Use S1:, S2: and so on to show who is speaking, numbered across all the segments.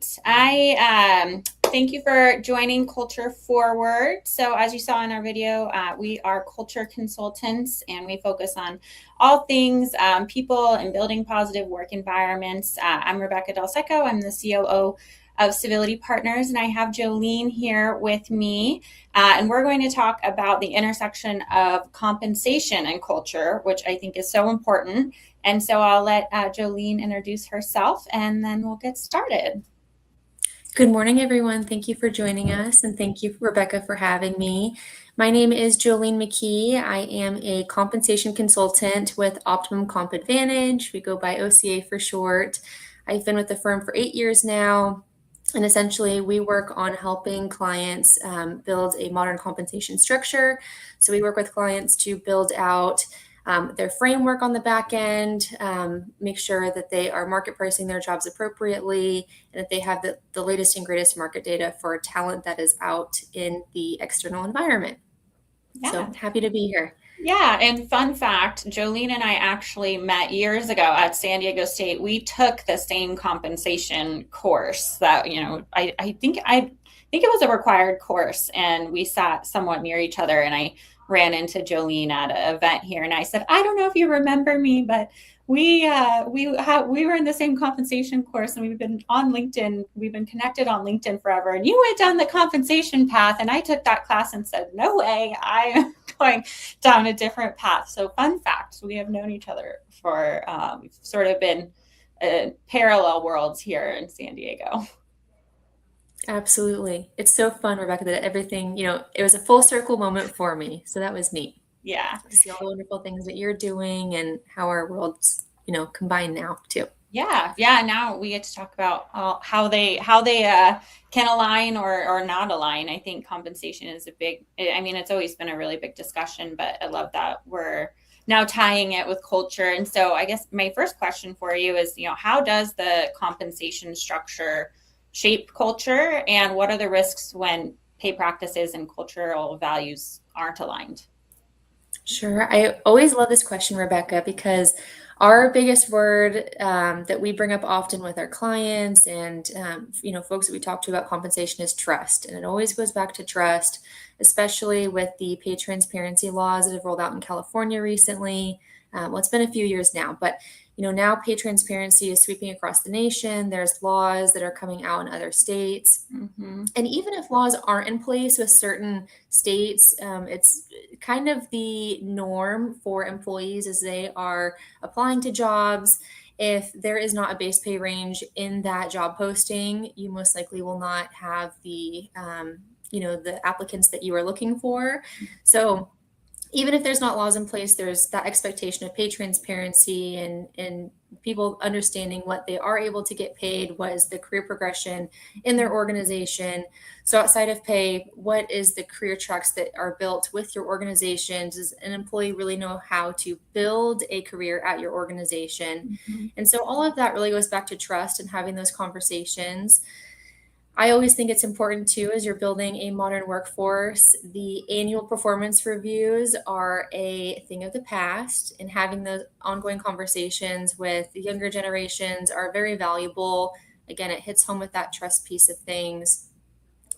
S1: right. I thank you for joining Culture Forward. So as you saw in our video, we are culture consultants and we focus on all things people and building positive work environments. I'm Rebecca Del Socco. I'm the COO of Civility Partners, and I have Jolene here with me. And we're going to talk about the intersection of compensation and culture, which I think is so important. And so I'll let Jolene introduce herself and then we'll get started.
S2: Good morning, everyone. Thank you for joining us, and thank you, Rebecca, for having me. My name is Jolene McKee. I am a compensation consultant with Optimum Comp Advantage. We go by OCA for short. I've been with the firm for 8 years now, and essentially we work on helping clients build a modern compensation structure. So we work with clients to build out their framework on the back end, make sure that they are market pricing their jobs appropriately, and that they have the latest and greatest market data for talent that is out in the external environment.
S1: Yeah.
S2: So happy to be here.
S1: Yeah, and fun fact, Jolene and I actually met years ago at San Diego State. We took the same compensation course that, I think it was a required course, and we sat somewhat near each other, and I ran into Jolene at an event here, and I said, I don't know if you remember me, but we were in the same compensation course, and we've been on LinkedIn. We've been connected on LinkedIn forever. And you went down the compensation path, and I took that class and said, no way, I am going down a different path. So fun fact, we have known each other for we've sort of been parallel worlds here in San Diego.
S2: Absolutely. It's so fun, Rebecca, that everything, it was a full circle moment for me. So that was neat.
S1: Yeah.
S2: To see all the wonderful things that you're doing and how our worlds, combine now too.
S1: Yeah. Now we get to talk about how they can align or not align. I think compensation is it's always been a really big discussion, but I love that we're now tying it with culture. And so I guess my first question for you is, how does the compensation structure shape culture, and what are the risks when pay practices and cultural values aren't aligned?
S2: Sure. I always love this question, Rebecca, because our biggest word that we bring up often with our clients and folks that we talk to about compensation is trust. And it always goes back to trust, especially with the pay transparency laws that have rolled out in California recently. Well, it's been a few years now, but now pay transparency is sweeping across the nation. There's laws that are coming out in other states.
S1: Mm-hmm.
S2: And even if laws aren't in place with certain states, it's kind of the norm for employees as they are applying to jobs. If there is not a base pay range in that job posting, you most likely will not have the applicants that you are looking for. So even if there's not laws in place, there's that expectation of pay transparency and people understanding what they are able to get paid, what is the career progression in their organization. So outside of pay, what is the career tracks that are built with your organization? Does an employee really know how to build a career at your organization?
S1: Mm-hmm.
S2: And so all of that really goes back to trust and having those conversations. I always think it's important too, as you're building a modern workforce, the annual performance reviews are a thing of the past, and having those ongoing conversations with the younger generations are very valuable. Again, it hits home with that trust piece of things.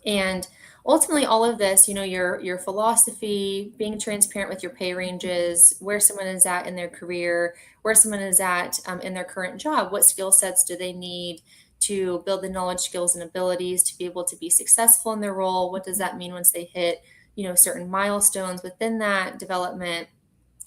S2: And ultimately all of this, your philosophy, being transparent with your pay ranges, where someone is at in their career, where someone is at in their current job, what skill sets do they need to build the knowledge, skills, and abilities to be able to be successful in their role? What does that mean once they hit, certain milestones within that development?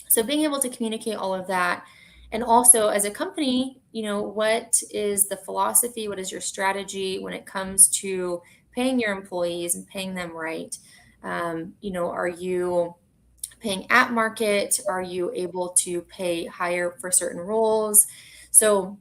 S2: So being able to communicate all of that. And also as a company, what is the philosophy? What is your strategy when it comes to paying your employees and paying them right? Are you paying at market? Are you able to pay higher for certain roles? So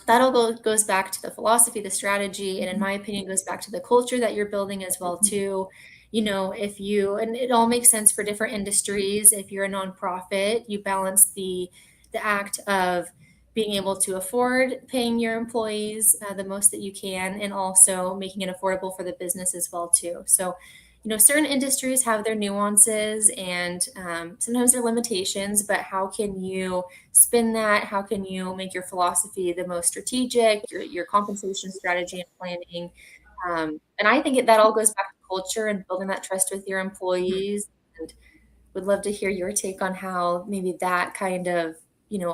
S2: that all goes back to the philosophy, the strategy, and in my opinion, goes back to the culture that you're building as well too. And it all makes sense for different industries. If you're a nonprofit, you balance the act of being able to afford paying your employees the most that you can, and also making it affordable for the business as well too. So, certain industries have their nuances and sometimes their limitations, but how can you spin that? How can you make your philosophy the most strategic, your compensation strategy and planning? And I think that all goes back to culture and building that trust with your employees. And would love to hear your take on how maybe that kind of,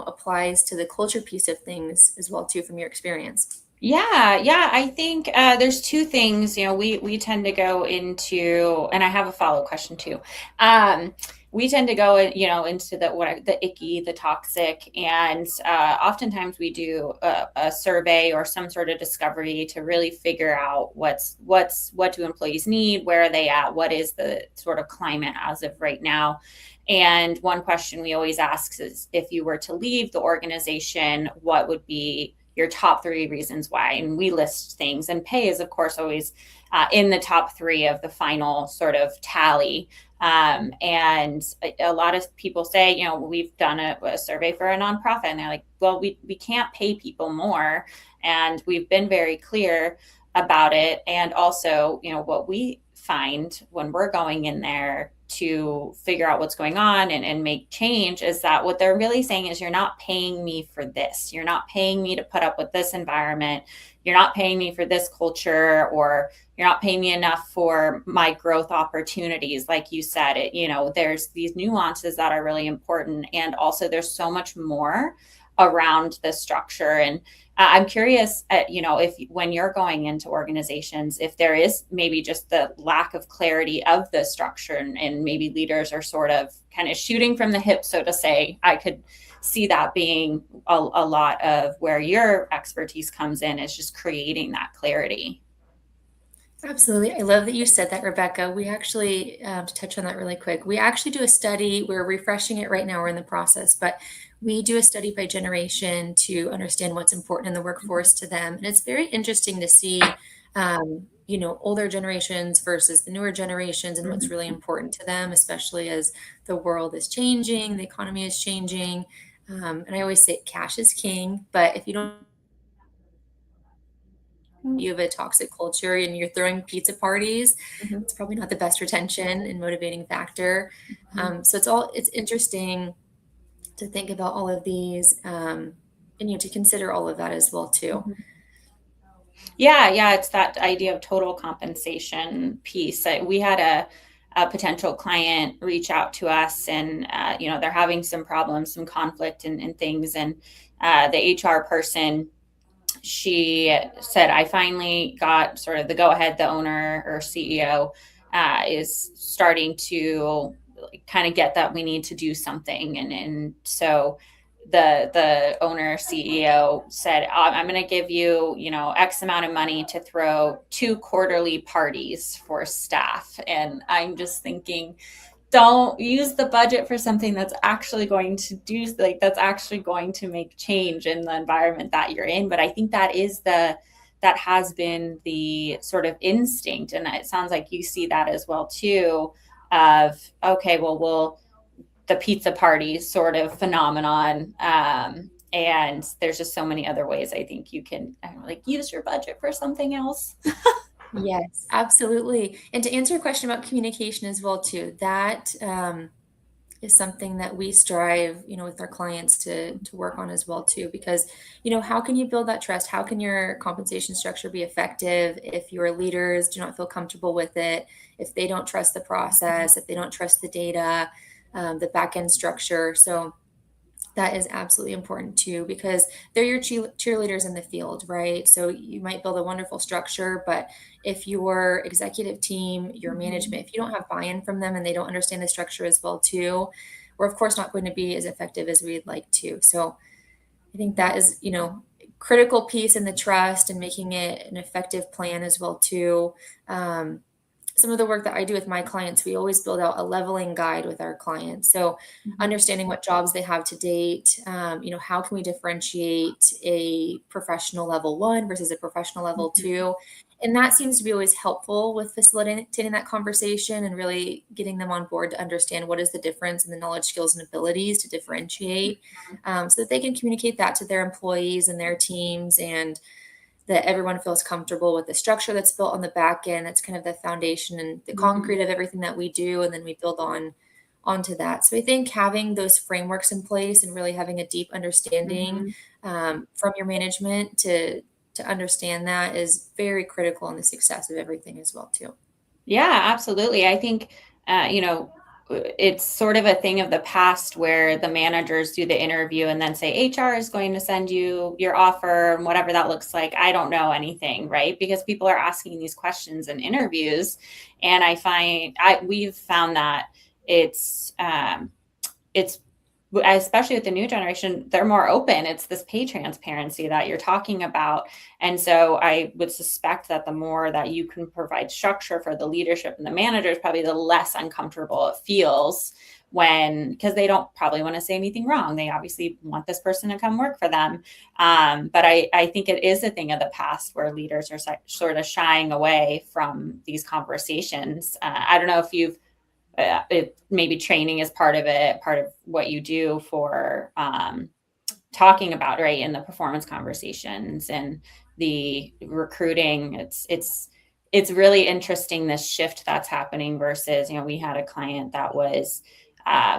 S2: applies to the culture piece of things as well too from your experience.
S1: Yeah. I think there's two things. We tend to go into, and I have a follow question too. We tend to go, into the icky, the toxic, and oftentimes we do a survey or some sort of discovery to really figure out what do employees need, where are they at, what is the sort of climate as of right now. And one question we always ask is, if you were to leave the organization, what would be your top three reasons why? And we list things, and pay is, of course, always in the top three of the final sort of tally. And a lot of people say, we've done a survey for a nonprofit, and they're like, well, we can't pay people more. And we've been very clear about it. And also, what we find when we're going in there to figure out what's going on and make change is that what they're really saying is, you're not paying me for this. You're not paying me to put up with this environment. You're not paying me for this culture, or you're not paying me enough for my growth opportunities. Like you said, there's these nuances that are really important. And also there's so much more around the structure. And I'm curious, if when you're going into organizations, if there is maybe just the lack of clarity of the structure, and maybe leaders are sort of kind of shooting from the hip, so to say. I could see that being a lot of where your expertise comes in, is just creating that clarity.
S2: Absolutely. I love that you said that, Rebecca. We actually, to touch on that really quick, we actually do a study. We're refreshing it right now. We're in the process, but we do a study by generation to understand what's important in the workforce to them. And it's very interesting to see, older generations versus the newer generations and what's really important to them, especially as the world is changing, the economy is changing. And I always say cash is king, but if you don't you have a toxic culture and you're throwing pizza parties,
S1: Mhm.
S2: it's probably not the best retention and motivating factor.
S1: Mhm.
S2: So it's interesting to think about all of these, and to consider all of that as well too.
S1: Mhm. Yeah, it's that idea of total compensation piece. We had a potential client reach out to us, and they're having some problems, some conflict, and things. And the HR person, she said, I finally got sort of the go ahead. The owner or CEO is starting to kind of get that we need to do something. And so the owner CEO said, I'm going to give you, X amount of money to throw 2 quarterly parties for staff. And I'm just thinking, don't use the budget for something that's actually going to that's actually going to make change in the environment that you're in. But I think that has been the sort of instinct, and it sounds like you see that as well too, of, okay, well, the pizza party sort of phenomenon. And there's just so many other ways I think you can use your budget for something else.
S2: Yes, absolutely. And to answer your question about communication as well too, that is something that we strive, with our clients to work on as well too, because, how can you build that trust? How can your compensation structure be effective if your leaders do not feel comfortable with it, if they don't trust the process, if they don't trust the data, the back end structure? So that is absolutely important too, because they're your cheerleaders in the field, right? So you might build a wonderful structure, but if your executive team, your management, if you don't have buy-in from them and they don't understand the structure as well too, we're of course not going to be as effective as we'd like to. So I think that is, critical piece in the trust and making it an effective plan as well too. Some of the work that I do with my clients, we always build out a leveling guide with our clients. So understanding what jobs they have to date, how can we differentiate a professional level 1 versus a professional level 2? And that seems to be always helpful with facilitating that conversation and really getting them on board to understand what is the difference in the knowledge, skills, and abilities to differentiate, so that they can communicate that to their employees and their teams. And that everyone feels comfortable with the structure that's built on the back end. That's kind of the foundation and the concrete of everything that we do, and then we build onto that. So I think having those frameworks in place and really having a deep understanding from your management to understand that is very critical in the success of everything as well too.
S1: Yeah, absolutely. I think, it's sort of a thing of the past where the managers do the interview and then say HR is going to send you your offer and whatever that looks like. I don't know anything, right? Because people are asking these questions in interviews, and we've found that it's especially with the new generation, they're more open. It's this pay transparency that you're talking about. And so I would suspect that the more that you can provide structure for the leadership and the managers, probably the less uncomfortable it feels because they don't probably want to say anything wrong. They obviously want this person to come work for them. But I think it is a thing of the past where leaders are sort of shying away from these conversations. I don't know if maybe training is part of it, part of what you do for talking about, right, in the performance conversations and the recruiting. It's really interesting, this shift that's happening versus, we had a client that was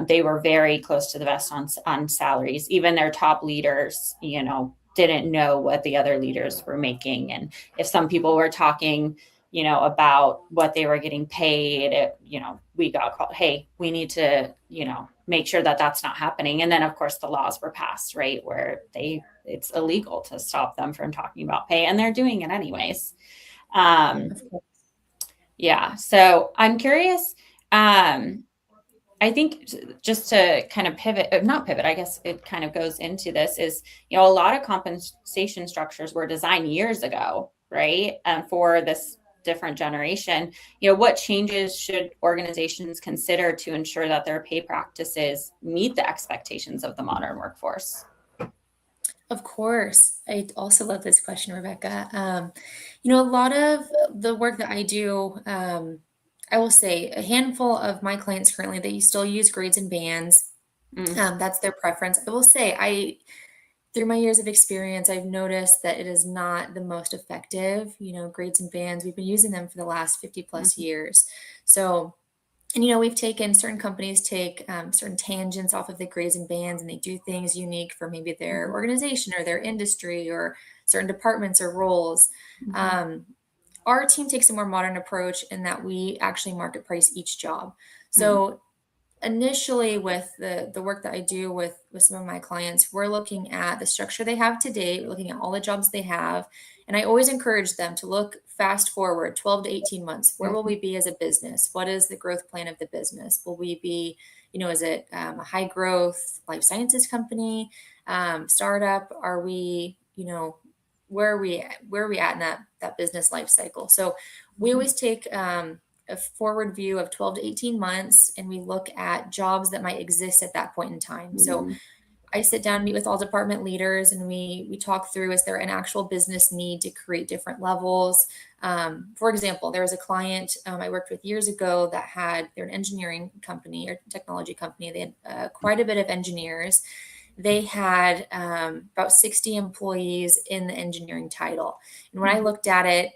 S1: they were very close to the vest on salaries. Even their top leaders, didn't know what the other leaders were making. And if some people were talking about what they were getting paid, we got called, hey, we need to, make sure that that's not happening. And then of course the laws were passed, right, where it's illegal to stop them from talking about pay, and they're doing it anyways. Yeah. So I'm curious, I think just to kind of not pivot, I guess it kind of goes into this is, a lot of compensation structures were designed years ago, right? For this different generation, what changes should organizations consider to ensure that their pay practices meet the expectations of the modern workforce?
S2: Of course. I also love this question, Rebecca. A lot of the work that I do, I will say a handful of my clients currently, they still use grades and bands. That's their preference. I will say, through my years of experience, I've noticed that it is not the most effective. Grades and bands, we've been using them for the last 50 plus years. So, and we've taken certain companies take certain tangents off of the grades and bands, and they do things unique for maybe their organization or their industry or certain departments or roles. Our team takes a more modern approach in that we actually market price each job. So initially with the work that I do with some of my clients, we're looking at the structure they have today, we're looking at all the jobs they have. And I always encourage them to look fast forward 12 to 18 months. Where will we be as a business? What is the growth plan of the business? Will we be, is it a high growth life sciences company, startup? Are we, where are we at in that business life cycle? So we always take a forward view of 12 to 18 months, and we look at jobs that might exist at that point in time. So I sit down, meet with all department leaders, and we talk through, is there an actual business need to create different levels? For example, there was a client I worked with years ago they're an engineering company or technology company. They had quite a bit of engineers. They had about 60 employees in the engineering title. And when I looked at it,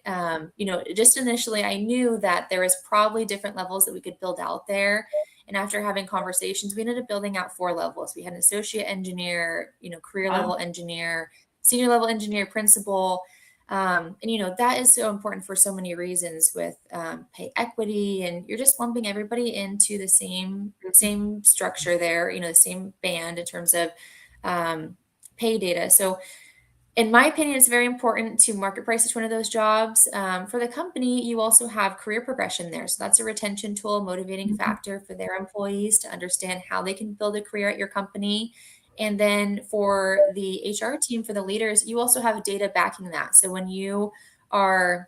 S2: just initially, I knew that there was probably different levels that we could build out there. And after having conversations, we ended up building out 4 levels. We had an associate engineer, career level engineer, senior level engineer, principal. And that is so important for so many reasons with pay equity, and you're just lumping everybody into the same structure there, the same band in terms of pay data. So in my opinion, it's very important to market price each one of those jobs. For the company, you also have career progression there. So that's a retention tool, motivating factor for their employees to understand how they can build a career at your company. And then for the HR team, for the leaders, you also have data backing that. So when you are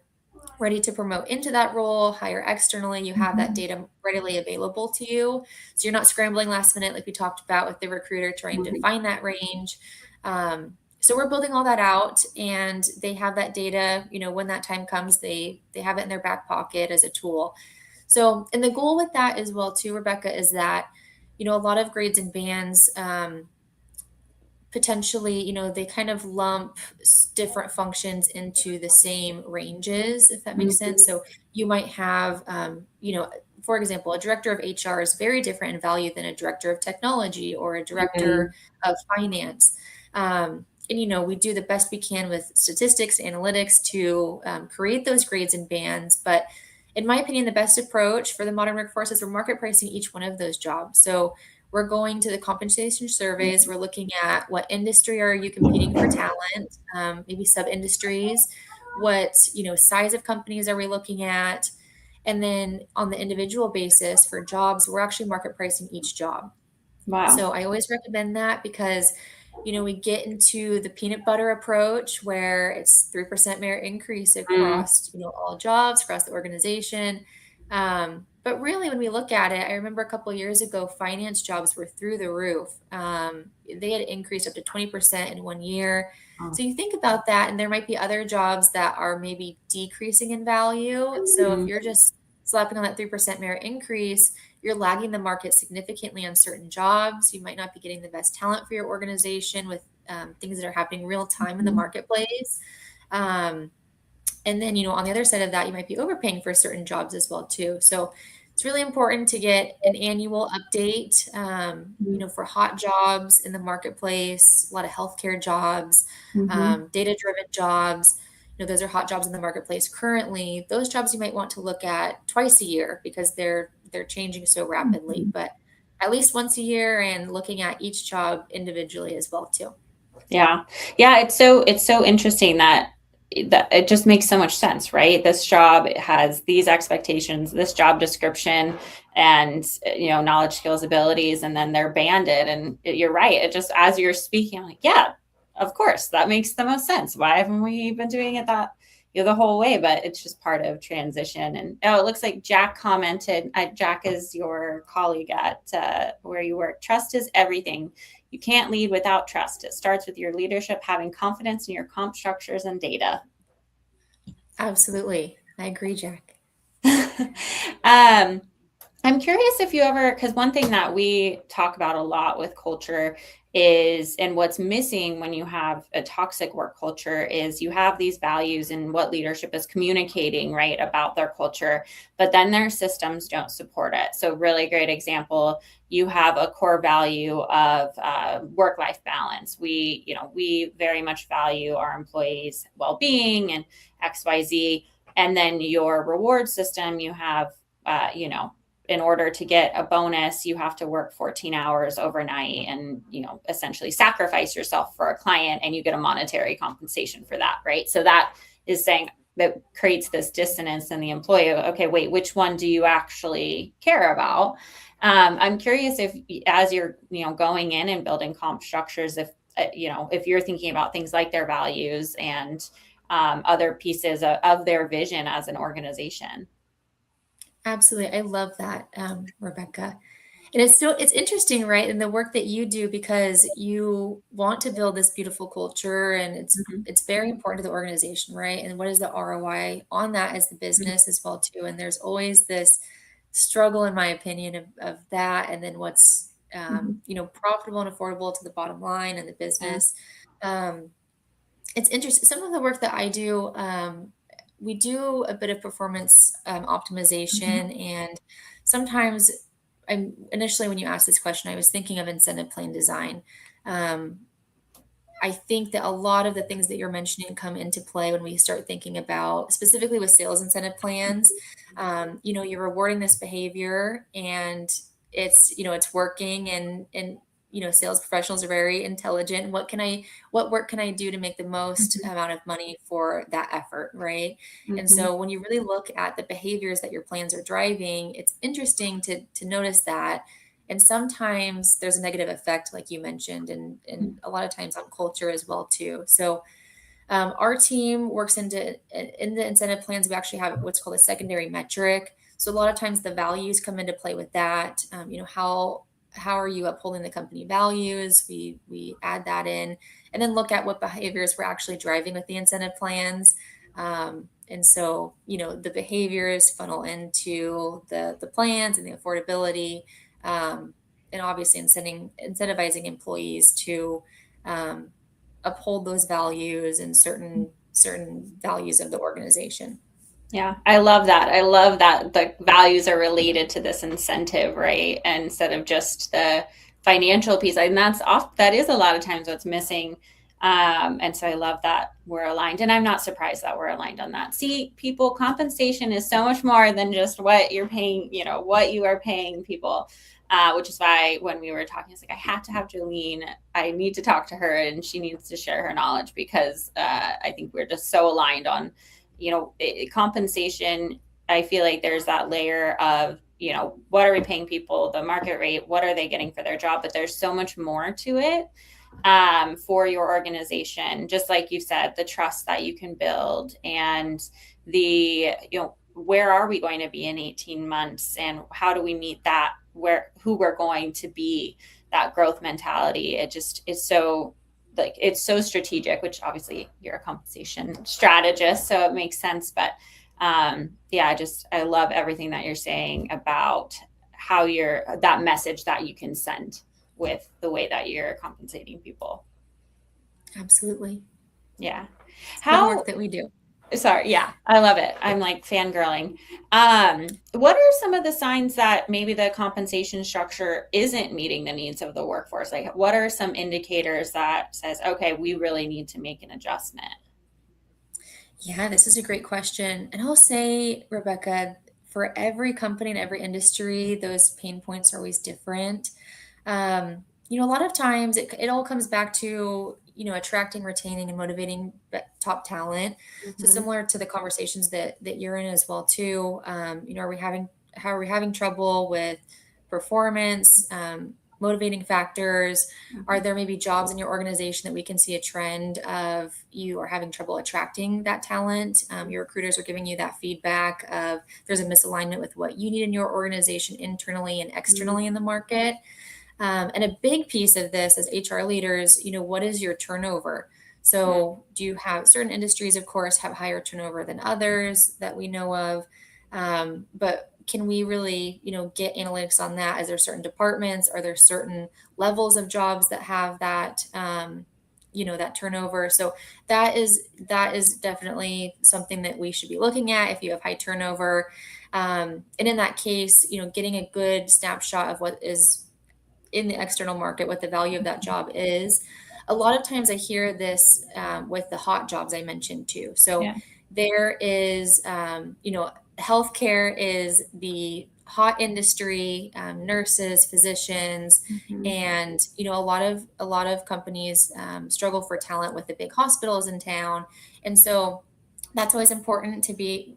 S2: ready to promote into that role, hire externally, you have that data readily available to you. So you're not scrambling last minute like we talked about with the recruiter trying to find that range. So we're building all that out, and they have that data, when that time comes, they have it in their back pocket as a tool. So, and the goal with that as well too, Rebecca, is that, a lot of grades and bands, potentially, they kind of lump different functions into the same ranges, if that makes
S1: Mhm.
S2: sense. So you might have, for example, a director of HR is very different in value than a director of technology or a director
S1: Mhm.
S2: of finance. And we do the best we can with statistics, analytics to create those grades and bands. But in my opinion, the best approach for the modern workforce is we're market pricing each one of those jobs. So we're going to the compensation surveys. We're looking at what industry are you competing for talent, maybe sub industries, what size of companies are we looking at, and then on the individual basis for jobs, we're actually market pricing each job.
S1: Wow.
S2: So I always recommend that because, we get into the peanut butter approach where it's 3% merit increase
S1: Mm.
S2: across, all jobs, across the organization. But really, when we look at it, I remember a couple of years ago, finance jobs were through the roof. They had increased up to 20% in 1 year.
S1: Oh.
S2: So you think about that, and there might be other jobs that are maybe decreasing in value. So if
S1: Mhm.
S2: you're just slapping on that 3% merit increase, you're lagging the market significantly on certain jobs. You might not be getting the best talent for your organization with things that are happening real time in the
S1: Mhm.
S2: marketplace. Um, and then, on the other side of that, you might be overpaying for certain jobs as well too. So it's really important to get an annual update, for hot jobs in the marketplace, a lot of healthcare jobs,
S1: Mhm.
S2: data-driven jobs. Those are hot jobs in the marketplace currently. Those jobs you might want to look at twice a year because they're changing so rapidly,
S1: Mhm.
S2: but at least once a year and looking at each job individually as well too.
S1: Yeah. Yeah, it's so interesting that it just makes so much sense, right? This job has these expectations, this job description, and knowledge, skills, abilities, and then they're banded. And you're right. It just as you're speaking, I'm like, yeah, of course, that makes the most sense. Why haven't we been doing it that the whole way? But it's just part of transition. And oh, it looks like Jack commented. Jack is your colleague at where you work. Trust is everything. You can't lead without trust. It starts with your leadership having confidence in your comp structures and data.
S2: Absolutely. I agree, Jack.
S1: um, I'm curious if you ever, because one thing that we talk about a lot with culture is, and what's missing when you have a toxic work culture is you have these values and what leadership is communicating, right, about their culture, but then their systems don't support it. So, really great example. You have a core value of work-life balance. We very much value our employees' well-being and XYZ. And then your reward system, you have, in order to get a bonus, you have to work 14 hours overnight and, essentially sacrifice yourself for a client and you get a monetary compensation for that, right? So that is saying that creates this dissonance in the employee of, okay, wait, which one do you actually care about? I'm curious if, as you're, going in and building comp structures, if you're thinking about things like their values and other pieces of their vision as an organization.
S2: Absolutely. I love that, Rebecca. And it's interesting, right? In the work that you do because you want to build this beautiful culture and
S1: Mhm.
S2: it's very important to the organization, right? And what is the ROI on that as the
S1: Mhm.
S2: business as well too? And there's always this struggle, in my opinion, of that and then what's
S1: Mhm.
S2: profitable and affordable to the bottom line and the
S1: Yeah.
S2: business. Um, it's interesting. Some of the work that I do, we do a bit of performance
S1: Mhm.
S2: optimization, and sometimes I'm initially when you asked this question, I was thinking of incentive plan design. Um, I think that a lot of the things that you're mentioning come into play when we start thinking about specifically with sales incentive plans. You're rewarding this behavior and it's working and sales professionals are very intelligent. What work can I do to make the most
S1: Mhm.
S2: amount of money for that effort, right? And
S1: Mhm.
S2: so when you really look at the behaviors that your plans are driving, it's interesting to notice that and sometimes there's a negative effect like you mentioned and
S1: Mhm.
S2: a lot of times on culture as well too. So our team works in the incentive plans. We actually have what's called a secondary metric. So a lot of times the values come into play with that. How are you upholding the company values? We add that in, and then look at what behaviors we're actually driving with the incentive plans. And so the behaviors funnel into the plans and the affordability, and obviously incentivizing employees to uphold those values and certain values of the organization.
S1: Yeah, I love that. I love that the values are related to this incentive, right? And instead of just the financial piece. And that is a lot of times what's missing. And so I love that we're aligned. And I'm not surprised that we're aligned on that. See, people, compensation is so much more than just what you're paying, what you are paying people. Which is why when we were talking, I was like, I have to have Jolene. I need to talk to her and she needs to share her knowledge because I think we're just so aligned on compensation. I feel like there's that layer of, what are we paying people, the market rate, what are they getting for their job? But there's so much more to it for your organization. Just like you said, the trust that you can build and where are we going to be in 18 months and how do we meet that, who we're going to be, that growth mentality. It just is so it's so strategic, which obviously you're a compensation strategist, so it makes sense. But I love everything that you're saying about how that message that you can send with the way that you're compensating people.
S2: Absolutely.
S1: Yeah.
S2: How the work that we do.
S1: Sorry. Yeah, I love it. I'm like fangirling. What are some of the signs that maybe the compensation structure isn't meeting the needs of the workforce? Like, what are some indicators that says, okay, we really need to make an adjustment?
S2: Yeah, this is a great question. And I'll say, Rebecca, for every company and every industry, those pain points are always different. A lot of times it all comes back to, attracting, retaining, and motivating top talent. Mm-hmm. So similar to the conversations that you're in as well too. Are we having trouble with performance, motivating factors? Mm-hmm. Are there maybe jobs in your organization that we can see a trend of you are having trouble attracting that talent? Your recruiters are giving you that feedback of there's a misalignment with what you need in your organization internally and externally in the market. And a big piece of this as HR leaders, what is your turnover? So do you have certain industries, of course, have higher turnover than others that we know of? But can we really, get analytics on that? Is there certain departments? Are there certain levels of jobs that have that, that turnover? So that is definitely something that we should be looking at if you have high turnover. And in that case, getting a good snapshot of what is in the external market, what the value of that job is. A lot of times I hear this with the hot jobs I mentioned too. So there is, healthcare is the hot industry, nurses, physicians, and, a lot of companies struggle for talent with the big hospitals in town. And so that's always important to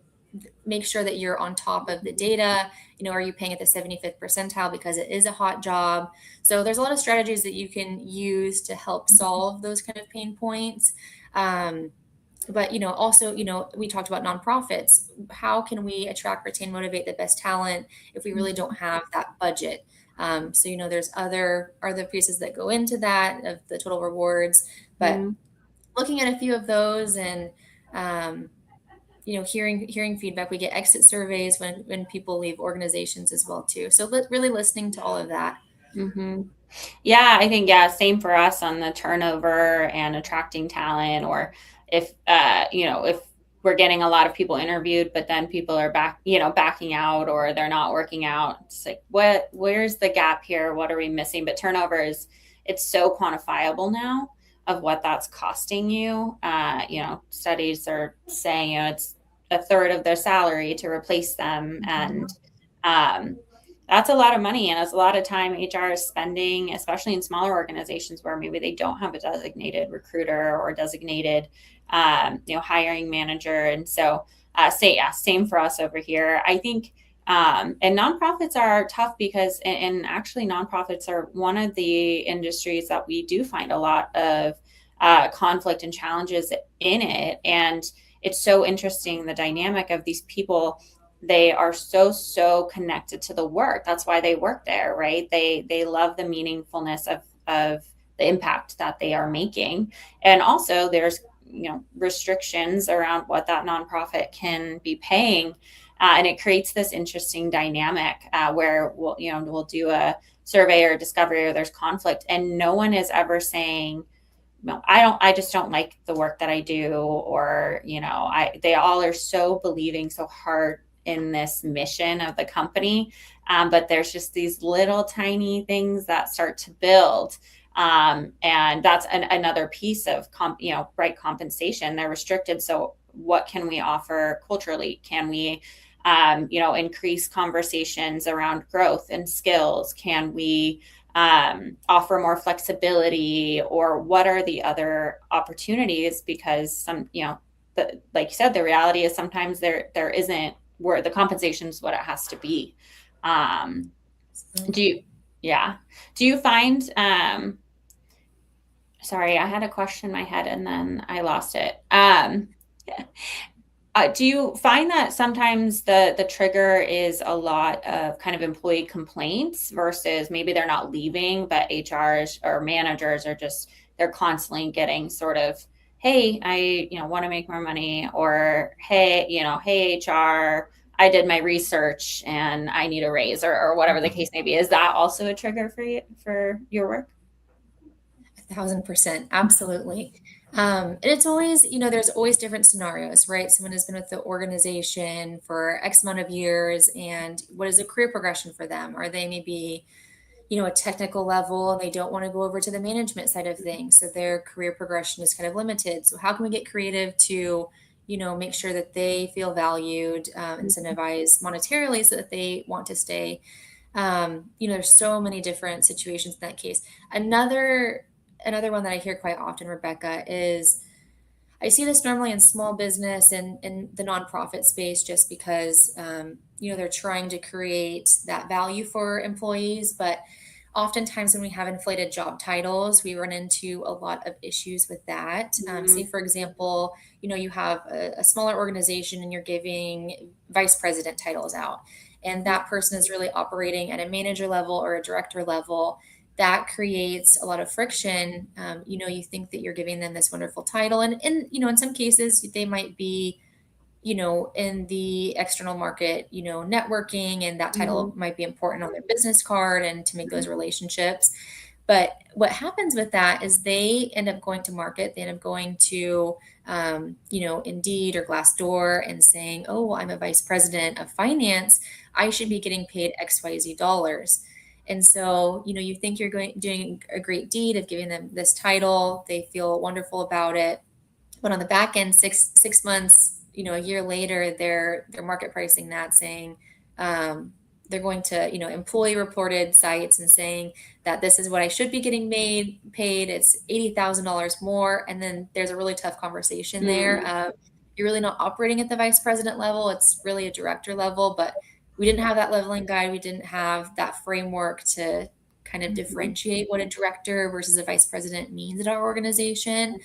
S2: make sure that you're on top of the data. Are you paying at the 75th percentile because it is a hot job? So there's a lot of strategies that you can use to help solve those kind of pain points. But, also, we talked about nonprofits. How can we attract, retain, motivate the best talent if we really don't have that budget? So, there's other pieces that go into that of the total rewards, but looking at a few of those and, hearing feedback. We get exit surveys when people leave organizations as well too. So really listening to all of that.
S1: Mm-hmm. Yeah, I think, same for us on the turnover and attracting talent, or if we're getting a lot of people interviewed, but then people are backing out or they're not working out. It's like, where's the gap here? What are we missing? But turnover it's so quantifiable now of what that's costing you. Studies are saying, it's a third of their salary to replace them. And that's a lot of money. And it's a lot of time HR is spending, especially in smaller organizations where maybe they don't have a designated recruiter or designated, hiring manager. And so same for us over here. I think, and nonprofits are tough because, and actually nonprofits are one of the industries that we do find a lot of conflict and challenges in it. And it's so interesting, the dynamic of these people. They are so connected to the work. That's why they work there, right? They love the meaningfulness of the impact that they are making. And also there's, restrictions around what that nonprofit can be paying. And it creates this interesting dynamic where we'll do a survey or discovery or there's conflict, and no one is ever saying, no, I just don't like the work that I do, or, they all are so believing so hard in this mission of the company. But there's just these little tiny things that start to build. And that's another piece of right, compensation. They're restricted. So what can we offer culturally? Can we, increase conversations around growth and skills? Can we, offer more flexibility, or what are the other opportunities? Because like you said, the reality is sometimes there isn't, where the compensation is what it has to be. Do you, yeah. Do you find, sorry, I had a question in my head and then I lost it. Do you find that sometimes the trigger is a lot of kind of employee complaints, versus maybe they're not leaving, but HRs or managers are just, they're constantly getting sort of, hey, I want to make more money, or hey, hey HR, I did my research and I need a raise, or whatever the case may be. Is that also a trigger for you, for your work?
S2: 1,000%. Absolutely. And it's always, there's always different scenarios, right? Someone has been with the organization for X amount of years, and what is a career progression for them? Are they maybe, a technical level, and they don't want to go over to the management side of things? So their career progression is kind of limited. So how can we get creative to, make sure that they feel valued, incentivize monetarily so that they want to stay? There's so many different situations in that case. Another one that I hear quite often, Rebecca, is I see this normally in small business and in the nonprofit space, just because they're trying to create that value for employees. But oftentimes when we have inflated job titles, we run into a lot of issues with that. Say, for example, you have a smaller organization and you're giving vice president titles out, and that person is really operating at a manager level or a director level. That creates a lot of friction. You think that you're giving them this wonderful title, and in some cases they might be, in the external market, networking, and that title might be important on their business card and to make those relationships. But what happens with that is they end up going to market, they end up going to, Indeed or Glassdoor, and saying, oh, I'm a vice president of finance, I should be getting paid XYZ dollars. And so, you think you're doing a great deed of giving them this title. They feel wonderful about it. But on the back end, six months, a year later, they're market pricing that, saying they're going to, employee reported sites and saying that this is what I should be getting paid. It's $80,000 more. And then there's a really tough conversation there. You're really not operating at the vice president level. It's really a director level, but we didn't have that leveling guide. We didn't have that framework to kind of differentiate what a director versus a vice president means in our organization.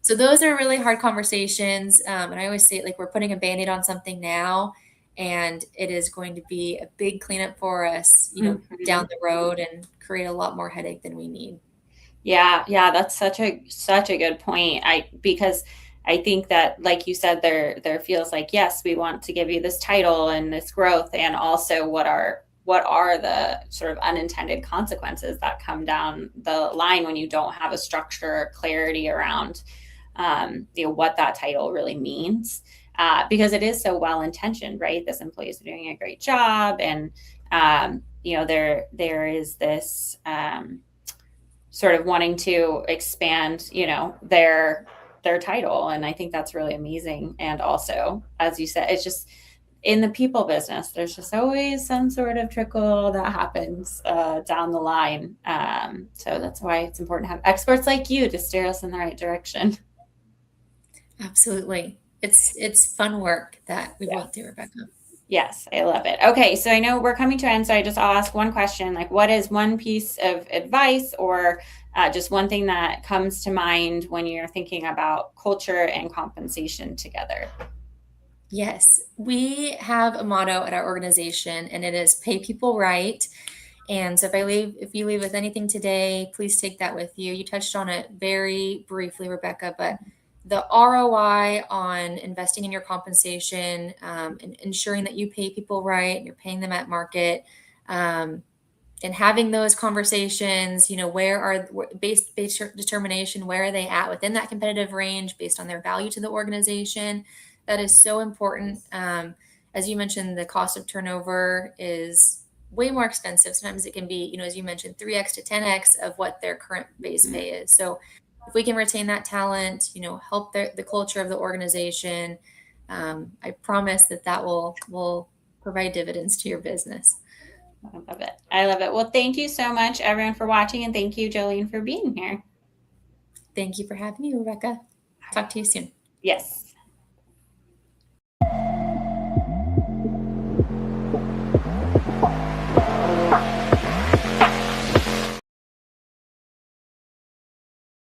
S2: So those are really hard conversations. And I always say, like, we're putting a Band-Aid on something now, and it is going to be a big cleanup for us, down the road, and create a lot more headache than we need.
S1: Yeah, that's such a good point. Because I think that, like you said, there feels like, yes, we want to give you this title and this growth, and also what are the sort of unintended consequences that come down the line when you don't have a structure or clarity around what that title really means. Because it is so well intentioned, right? This employee is doing a great job, and there is this sort of wanting to expand, their title. And I think that's really amazing. And also, as you said, it's just, in the people business, there's just always some sort of trickle that happens down the line. So that's why it's important to have experts like you to steer us in the right direction.
S2: Absolutely. It's fun work that we both do, Rebecca.
S1: Yes, I love it. Okay, so I know we're coming to an end, so I'll ask one question, like, what is one piece of advice, or just one thing that comes to mind when you're thinking about culture and compensation together?
S2: Yes, we have a motto at our organization, and it is pay people right. And so if you leave with anything today, please take that with you. You touched on it very briefly, Rebecca, but the ROI on investing in your compensation, and ensuring that you pay people right and you're paying them at market, and having those conversations, where are based determination, where are they at within that competitive range based on their value to the organization. That is so important. As you mentioned, the cost of turnover is way more expensive. Sometimes it can be, as you mentioned, 3x to 10x of what their current base pay is. So if we can retain that talent, help the culture of the organization, I promise that will provide dividends to your business.
S1: I love it. I love it. Well, thank you so much, everyone, for watching, and thank you, Jolene, for being here.
S2: Thank you for having me, Rebecca. Talk to you soon.
S1: Yes.